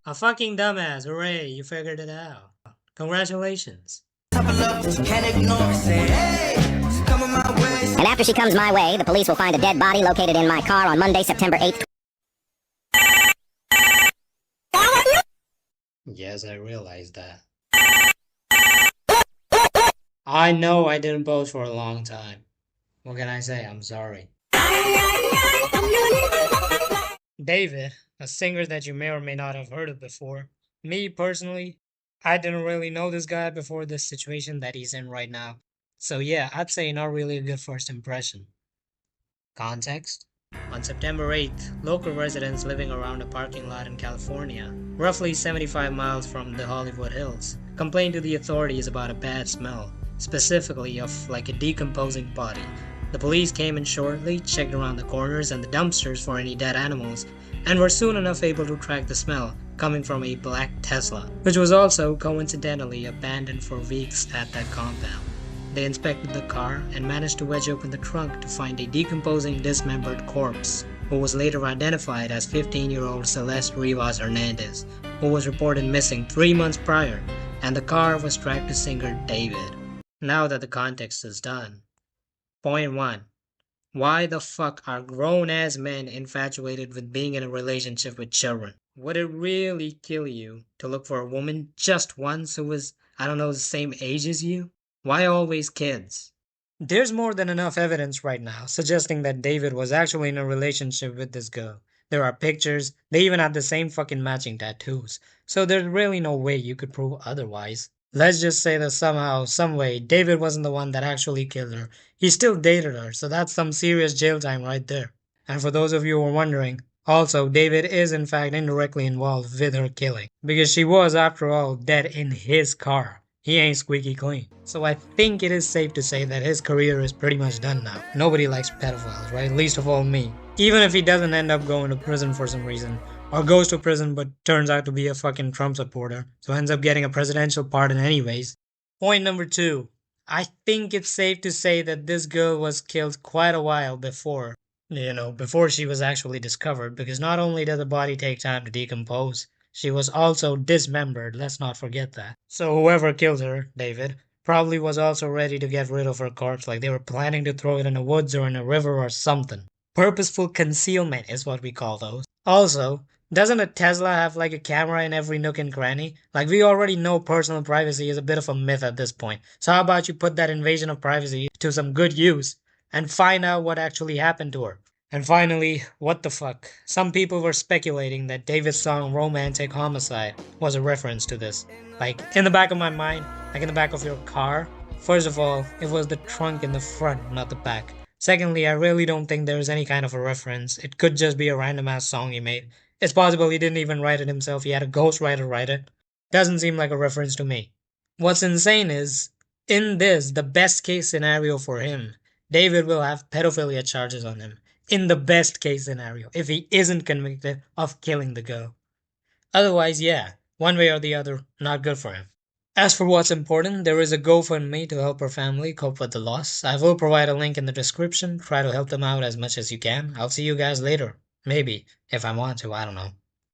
A fucking dumbass, hooray, you figured it out. Congratulations. And after she comes my way, the police will find a dead body located in my car on Monday, September 8th. Yes, I realized that. I know I didn't post for a long time. What can I say? I'm sorry. David, a singer that you may or may not have heard of before. Me, personally, I didn't really know this guy before this situation that he's in right now. So yeah, I'd say not really a good first impression. Context? On September 8th, local residents living around a parking lot in California, roughly 75 miles from the Hollywood Hills, complained to the authorities about a bad smell, specifically of like a decomposing body. The police came in shortly, checked around the corners and the dumpsters for any dead animals, and were soon enough able to track the smell coming from a black Tesla, which was also coincidentally abandoned for weeks at that compound. They inspected the car and managed to wedge open the trunk to find a decomposing dismembered corpse, who was later identified as 15-year-old Celeste Rivas Hernandez, who was reported missing 3 months prior, and the car was tracked to singer David. Now that the context is done. Point 1. Why the fuck are grown-ass men infatuated with being in a relationship with children? Would it really kill you to look for a woman just once who was, I don't know, the same age as you? Why always kids? There's more than enough evidence right now suggesting that David was actually in a relationship with this girl. There are pictures, they even had the same fucking matching tattoos, so there's really no way you could prove otherwise. Let's just say that somehow, someway, David wasn't the one that actually killed her. He still dated her, so that's some serious jail time right there. And for those of you who are wondering, also, David is in fact indirectly involved with her killing, because she was, after all, dead in his car. He ain't squeaky clean. So I think it is safe to say that his career is pretty much done now. Nobody likes pedophiles, right? Least of all me. Even if he doesn't end up going to prison for some reason, or goes to prison but turns out to be a fucking Trump supporter, so ends up getting a presidential pardon anyways. Point number 2. I think it's safe to say that this girl was killed quite a while before. Before she was actually discovered, because not only did the body take time to decompose, she was also dismembered, let's not forget that. So whoever killed her, David, probably was also ready to get rid of her corpse, like they were planning to throw it in the woods or in a river or something. Purposeful concealment is what we call those. Also, doesn't a Tesla have like a camera in every nook and cranny? Like, we already know personal privacy is a bit of a myth at this point. So how about you put that invasion of privacy to some good use and find out what actually happened to her? And finally, what the fuck? Some people were speculating that David's song Romantic Homicide was a reference to this. Like, in the back of my mind, like in the back of your car. First of all, it was the trunk in the front, not the back. Secondly, I really don't think there is any kind of a reference. It could just be a random ass song he made. It's possible he didn't even write it himself, he had a ghostwriter write it. Doesn't seem like a reference to me. What's insane is, in this, the best case scenario for him, David will have pedophilia charges on him. In the best case scenario, if he isn't convicted of killing the girl. Otherwise, yeah, one way or the other, not good for him. As for what's important, there is a GoFundMe to help her family cope with the loss. I will provide a link in the description. Try to help them out as much as you can. I'll see you guys later. Maybe, if I want to, I don't know.